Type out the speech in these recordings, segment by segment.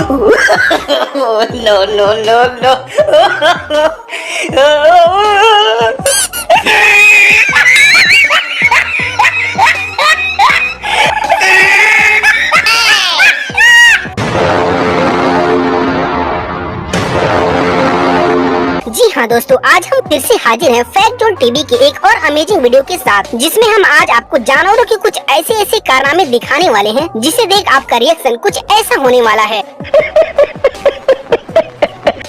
No, no, no, no. जी हाँ दोस्तों, आज हम फिर से हाजिर हैं फैक्ट जोन टीवी के एक और अमेजिंग वीडियो के साथ, जिसमें हम आज आपको जानवरों के कुछ ऐसे कारनामे दिखाने वाले हैं जिसे देख आपका रिएक्शन कुछ ऐसा होने वाला है।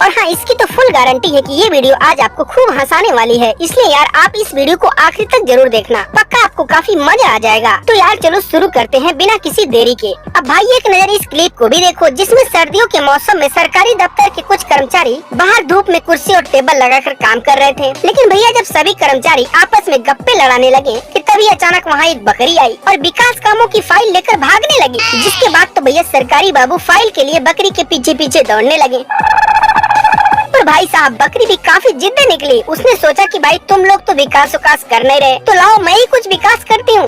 और हाँ, इसकी तो फुल गारंटी है कि ये वीडियो आज आपको खूब हंसाने वाली है, इसलिए यार आप इस वीडियो को आखिर तक जरूर देखना, पक्का आपको काफी मजा आ जाएगा। तो यार चलो शुरू करते हैं बिना किसी देरी के। अब भाई एक नजर इस क्लिप को भी देखो, जिसमें सर्दियों के मौसम में सरकारी दफ्तर के कुछ कर्मचारी बाहर धूप में कुर्सी और टेबल लगाकर काम कर रहे थे। लेकिन भैया जब सभी कर्मचारी आपस में गप्पे लड़ाने लगे कि तभी अचानक वहाँ एक बकरी आई और विकास कामों की फाइल लेकर भागने लगी। जिसके बाद तो भैया सरकारी बाबू फाइल के लिए बकरी के पीछे पीछे दौड़ने लगे। पर भाई साहब बकरी भी काफी जिद्दी निकली। उसने सोचा कि भाई तुम लोग तो विकास कर नहीं रहे, तो लाओ मैं ही कुछ विकास करती हूँ।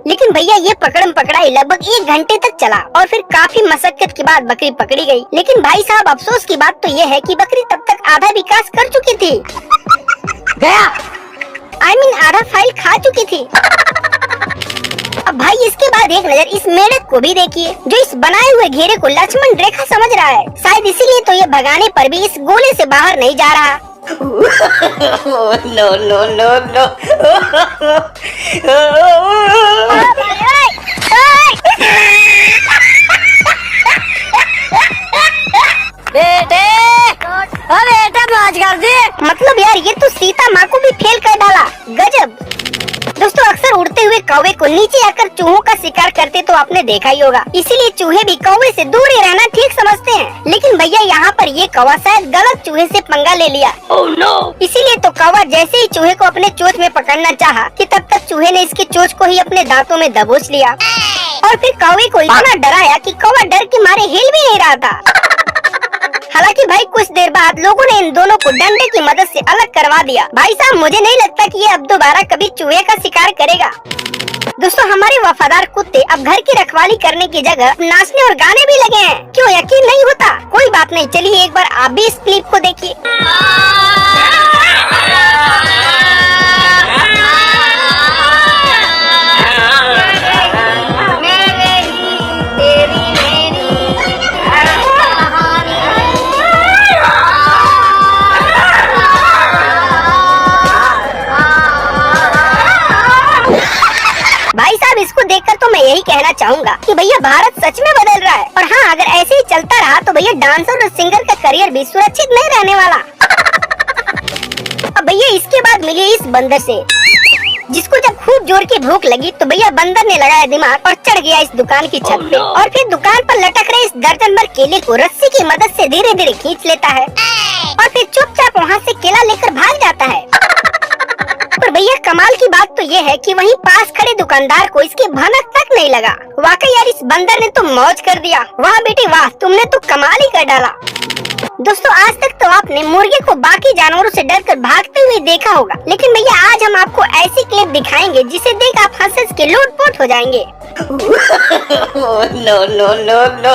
लेकिन भैया ये पकड़म पकड़ाई लगभग 1 घंटे तक चला और फिर काफी मशक्कत के बाद बकरी पकड़ी गई। लेकिन भाई साहब अफसोस की बात तो ये है कि बकरी तब तक आधा विकास कर चुकी थी, आधा फाइल खा चुकी थी। अब भाई इसके बाद एक नजर इस मेढक को भी देखिए, जो इस बनाए हुए घेरे को लक्ष्मण रेखा समझ रहा है। शायद इसीलिए तो ये भगाने पर भी इस गोले से बाहर नहीं जा रहा। No, no, no, no. बेटे मौज कर दे। मतलब यार ये तो सीता माँ को भी फेल कर डाला, गजब। दोस्तों अक्सर उड़ते हुए कौवे को नीचे आकर चूहों का शिकार करते तो आपने देखा ही होगा, इसीलिए चूहे भी कौवे से दूर ही रहना ठीक समझते हैं। लेकिन भैया यहाँ पर ये कौवा शायद गलत चूहे से पंगा ले लिया। Oh no! इसीलिए तो कौवा जैसे ही चूहे को अपने चोंच में पकड़ना चाहा कि तब तक चूहे ने इसकी चोंच को ही अपने दांतों में दबोच लिया और फिर कौवे को इतना डराया कि कौवा डर के मारे हिल भी नहीं रहा था। हालांकि भाई कुछ देर बाद लोगों ने इन दोनों को डंडे की मदद से अलग करवा दिया। भाई साहब मुझे नहीं लगता कि ये अब दोबारा कभी चूहे का शिकार करेगा। दोस्तों हमारे वफादार कुत्ते अब घर की रखवाली करने की जगह नाचने और गाने भी लगे हैं। क्यों यकीन नहीं होता? कोई बात नहीं, चलिए एक बार आप भी इस क्लिप को देखिए। भाई साहब इसको देखकर तो मैं यही कहना चाहूँगा कि भैया भारत सच में बदल रहा है। और हाँ, अगर ऐसे ही चलता रहा तो भैया डांसर और सिंगर का करियर भी सुरक्षित नहीं रहने वाला। अब भैया इसके बाद मिली इस बंदर से, जिसको जब खूब जोर की भूख लगी तो भैया बंदर ने लगाया दिमाग और चढ़ गया इस दुकान की छत पे और फिर दुकान पर लटक रहे इस दर्जन भर केले को रस्सी की मदद से धीरे धीरे खींच लेता है और फिर चुपचाप वहाँ से केला लेकर भाग जाता है। पर भैया कमाल की बात तो ये है कि वहीं पास खड़े दुकानदार को इसकी भनक तक नहीं लगा। वाकई यार इस बंदर ने तो मौज कर दिया। वाह बेटे वाह, तुमने तो कमाल ही कर डाला। दोस्तों आज तक तो आपने मुर्गे को बाकी जानवरों से डरकर भागते हुए देखा होगा, लेकिन भैया आज हम आपको ऐसी क्लिप दिखाएंगे जिसे देख आप हंस के लोटपोट हो जाएंगे। No, no, no, no.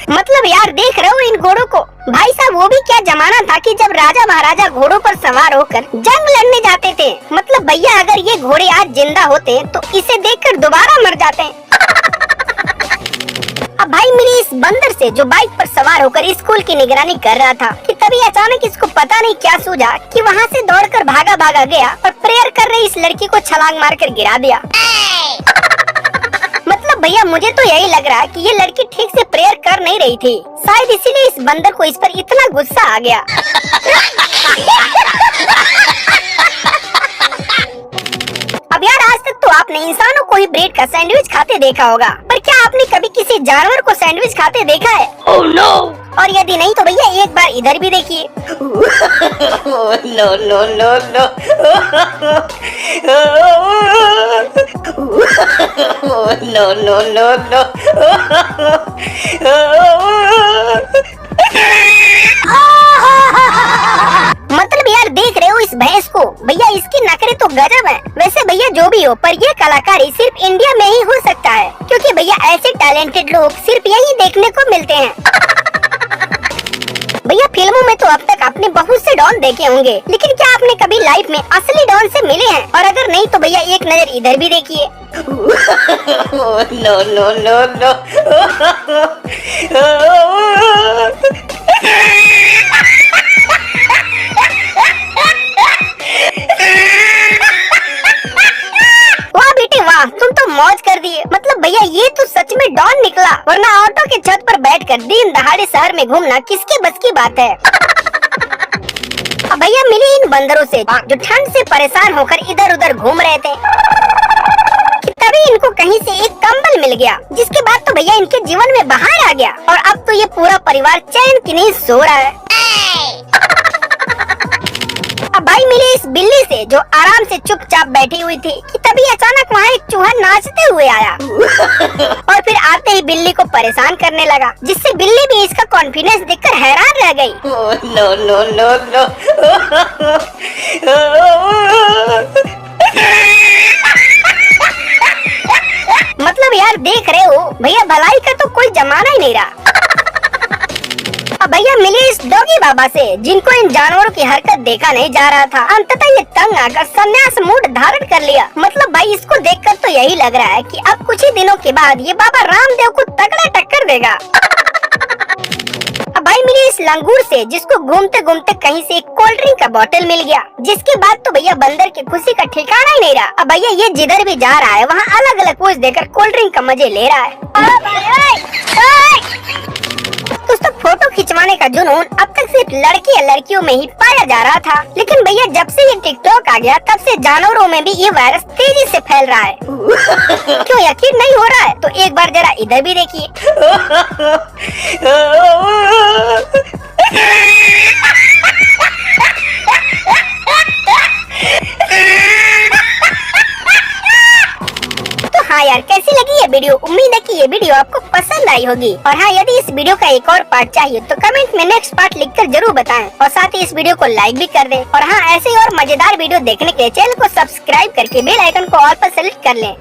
मतलब यार देख रहे हो इन घोड़ों को? भाई साहब वो भी क्या जमाना था कि जब राजा महाराजा घोड़ों पर सवार होकर जंग लड़ने जाते थे। मतलब भैया अगर ये घोड़े आज जिंदा होते तो इसे देखकर दोबारा मर जाते। अब भाई मिली इस बंदर से जो बाइक पर सवार होकर स्कूल की निगरानी कर रहा था कि तभी अचानक इसको पता नहीं क्या सूझा कि वहाँ से दौड़कर भागा गया और प्रेयर कर रही इस लड़की को छलांग मारकर गिरा दिया। मतलब भैया मुझे तो यही लग रहा है कि ये लड़की ठीक से प्रेयर कर नहीं रही थी, शायद इसीलिए इस बंदर को इस पर इतना गुस्सा आ गया। अब यार आज तक तो आपने इंसानों को ही ब्रेड का सैंडविच खाते देखा होगा, पर क्या आपने कभी किसी जानवर को सैंडविच खाते देखा है? Oh no! और यदि नहीं तो भैया एक बार इधर भी देखिए। No no no no. No no no no. मतलब यार देख रहे हो इस भैंस को, भैया इसकी नखरे तो गजब है। वैसे भैया जो भी हो, पर ये कलाकारी सिर्फ इंडिया में ही हो सकता है, क्योंकि भैया ऐसे टैलेंटेड लोग सिर्फ यही देखने को मिलते हैं। भैया फिल्मों में तो अब तक आपने बहुत से डॉन देखे होंगे, लेकिन क्या आपने कभी लाइफ में असली डॉन से मिले हैं? और अगर नहीं तो भैया एक नजर इधर भी देखिए। No no no no. वाह बेटे वाह, तुम तो मौज कर दिए। मतलब भैया ये तो सच में डॉन निकला, वरना ऑटो के छत पर बैठकर दिन दहाड़े शहर में घूमना किसके बस की बात है। अब भैया मिली इन बंदरों से जो ठंड से परेशान होकर इधर उधर घूम रहे थे, कि तभी इनको कहीं से एक कंबल मिल गया, जिसके बाद तो भैया इनके जीवन में बाहर आ गया और अब तो ये पूरा परिवार चैन की नींद सो रहा है। अब भाई मिली इस बिल्ली से जो आराम से चुपचाप बैठी हुई थी, कि तभी अचानक वहाँ एक चूहा नाचते हुए आया और फिर आते ही बिल्ली को परेशान करने लगा, जिससे बिल्ली भी इसका कॉन्फिडेंस देखकर हैरान रह गई। No no no no. मतलब यार देख रहे हो भैया, भलाई का तो कोई जमाना ही नहीं रहा। अब भैया मिली इस डॉगी बाबा से, जिनको इन जानवरों की हरकत देखा नहीं जा रहा था। अंततः ये तंग आकर संन्यास मूड धारण कर लिया। मतलब भाई इसको देखकर तो यही लग रहा है कि अब कुछ ही दिनों के बाद ये बाबा रामदेव को तगड़ा टक्कर देगा। अब भाई मिली इस लंगूर से, जिसको घूमते घूमते कहीं से एक कोल्ड ड्रिंक का बोतल मिल गया, जिसके बाद तो भैया बंदर की खुशी का ठिकाना ही नहीं रहा। अब भैया ये जिधर भी जा रहा है वहाँ अलग अलग पोज देकर कोल्ड ड्रिंक का मजे ले रहा है। दोस्तों फोटो खिंचवाने का जुनून अब तक सिर्फ लड़के या लड़कियों में ही पाया जा रहा था, लेकिन भैया जब से ये टिकटॉक आ गया तब से जानवरों में भी ये वायरस तेजी से फैल रहा है। क्यों यकीन नहीं हो रहा है? तो एक बार जरा इधर भी देखिए। हाँ यार, कैसी लगी ये वीडियो? उम्मीद है कि ये वीडियो आपको पसंद आई होगी। और हाँ, यदि इस वीडियो का एक और पार्ट चाहिए तो कमेंट में नेक्स्ट पार्ट लिखकर जरूर बताएं, और साथ ही इस वीडियो को लाइक भी कर दें। और हाँ, ऐसे और मजेदार वीडियो देखने के लिए चैनल को सब्सक्राइब करके बेल आइकन को ऑल पर सेलेक्ट कर लें।